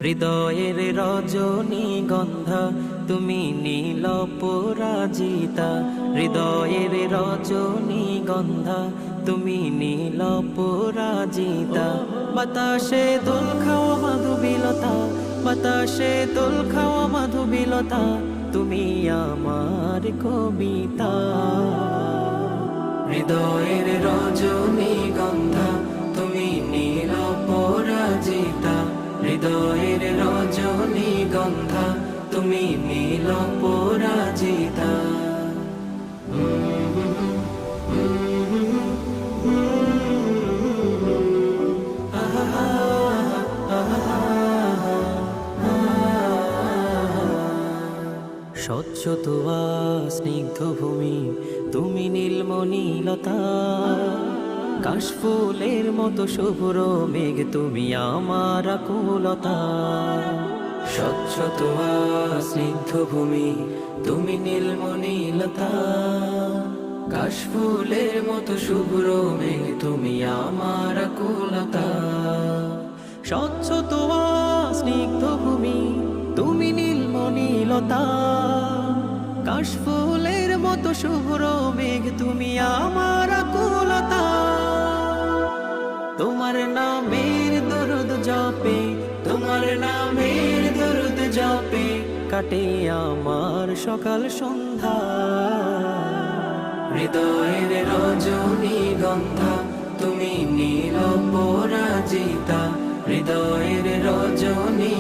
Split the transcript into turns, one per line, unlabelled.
হৃদয়ের রজনীগন্ধা তুমি নীল পরাজিতা, হৃদয়ের রজনীগন্ধা তুমি নীল পরাজিতা। বাতাসে দোল খাওয়া মাধুবিলতা, বাতাসে দোল খাওয়া মাধুবিলতা, তুমি আমার কবিতা। হৃদয়ের রজনীগন্ধা তুমি নীল পরাজিতা, হৃদয়ের রজনীগন্ধা তুমি নীল পরাজিতা। স্বচ্ছ তোয়া স্নিগ্ধ ভূমি তুমি নীলমণিলতা, কাশফুলের মতো শুভ্র মেঘ তুমি আমার আকুলতা। স্বচ্ছ তোয়া স্নিগ্ধ ভূমি তুমি নীলমণিলতা, কাশফুলের মতো শুভ্র মেঘ তুমি আমার আকুলতা। স্বচ্ছ তোয়া স্নিগ্ধ ভূমি তুমি নীলমণিলতা, কাশফুলের মতো শুভ্র মেঘ তুমি আমার আকুলতা। তোমার নামের দরুদ জপে, তোমার নামের দরুদ জপে কাটে আমার সকাল সন্ধ্যা। হৃদয়ের রজনীগন্ধা তুমি নীল পরাজিতা, হৃদয়ের রজনী